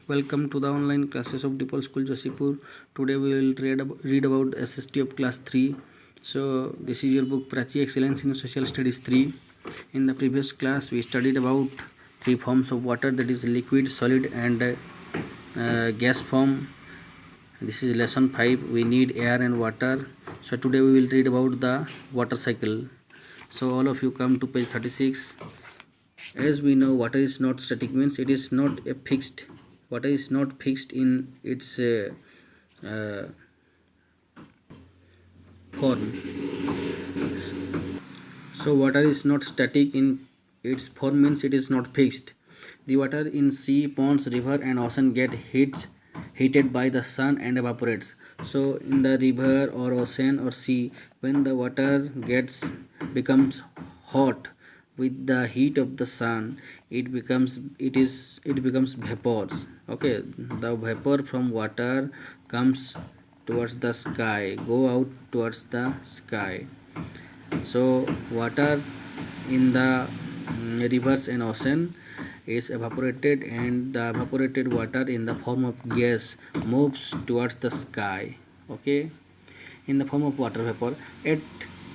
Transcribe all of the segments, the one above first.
Welcome to the online classes of DePaul School Josipur. Today we will read about SST of class 3. So this is your book Prachi Excellence in Social Studies 3. In the previous class we studied about three forms of water, that is liquid, solid and gas form. This is lesson 5. We need air and water. So today we will read about the water cycle. So all of you come to page 36. As we know, water is not static, means it is not a fixed. Water is not fixed in its form. So water is not static in its form, means it is not fixed. The water in sea, ponds, river and ocean get heated by the sun and evaporates. So in the river or ocean or sea, when the water becomes hot with the heat of the sun, it becomes vapors. Okay, the vapor from water comes towards the sky, go out towards the sky. So water in the rivers and ocean is evaporated, and the evaporated water in the form of gas moves towards the sky. Okay, in the form of water vapor. At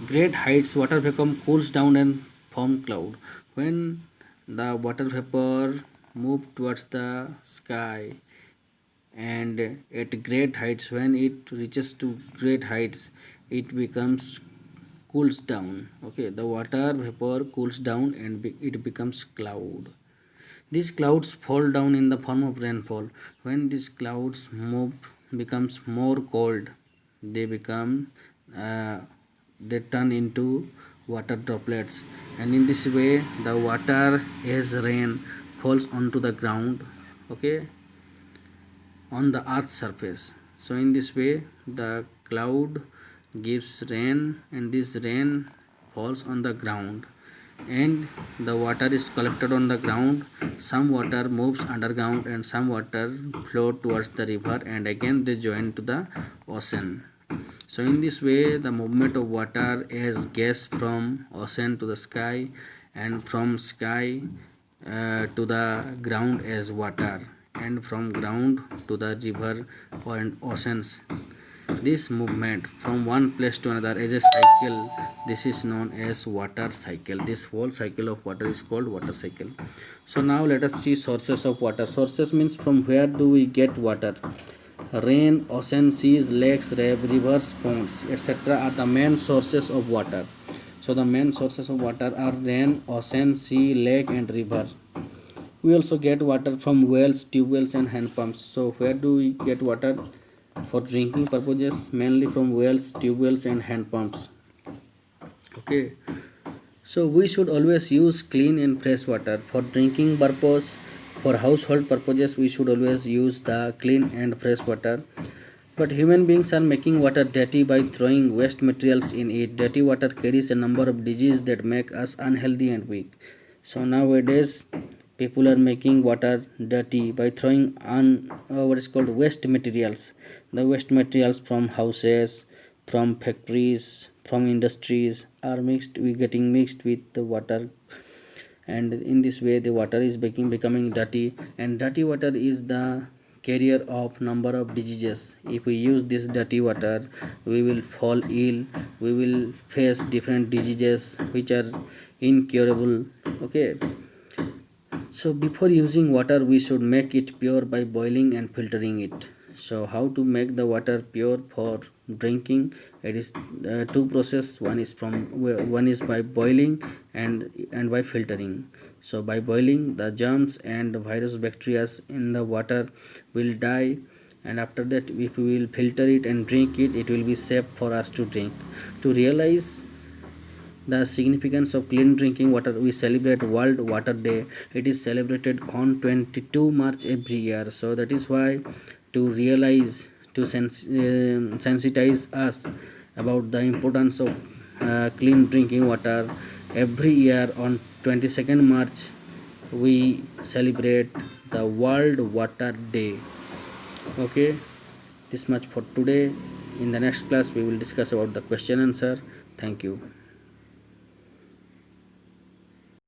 great heights, water vapor cools down and form cloud. When the water vapor move towards the sky, and at great heights, when it reaches to great heights, it becomes cools down. Okay, the water vapor cools down and it becomes cloud. These clouds fall down in the form of rainfall. When these clouds becomes more cold, they turn into water droplets, and in this way the water as rain falls onto the ground, okay, on the earth's surface. So in this way the cloud gives rain, and this rain falls on the ground, and the water is collected on the ground. Some water moves underground and some water flow towards the river, and again they join to the ocean. So in this way the movement of water as gas from ocean to the sky, and from sky to the ground as water, and from ground to the river or oceans. This movement from one place to another as a cycle, this is known as water cycle. This whole cycle of water is called water cycle. So now let us see sources of water. Sources means from where do we get water. Rain, ocean, seas, lakes, rivers, ponds, etc. are the main sources of water. So the main sources of water are rain, ocean, sea, lake and river. We also get water from wells, tube wells and hand pumps. So where do we get water? For drinking purposes, mainly from wells, tube wells and hand pumps. Okay, so we should always use clean and fresh water. For drinking purpose, for household purposes, we should always use the clean and fresh water. But human beings are making water dirty by throwing waste materials in it. Dirty water carries a number of diseases that make us unhealthy and weak. So nowadays people are making water dirty by throwing on what is called waste materials. The waste materials from houses, from factories, from industries are getting mixed with the water, and in this way the water is becoming dirty, and dirty water is the carrier of number of diseases. If we use this dirty water, we will fall ill, we will face different diseases which are incurable. Okay, so before using water we should make it pure by boiling and filtering it. So how to make the water pure for drinking? It is two process. One is by boiling and by filtering. So by boiling, the germs and virus bacteria in the water will die, and after that if we will filter it and drink it, it will be safe for us to drink. To realize the significance of clean drinking water, we celebrate World Water Day. It is celebrated on 22 March every year. So that is why, to realize, to sensitize us about the importance of clean drinking water, every year on 22nd March we celebrate the World Water Day. Okay, this much for today. In the next class we will discuss about the question answer. Thank you.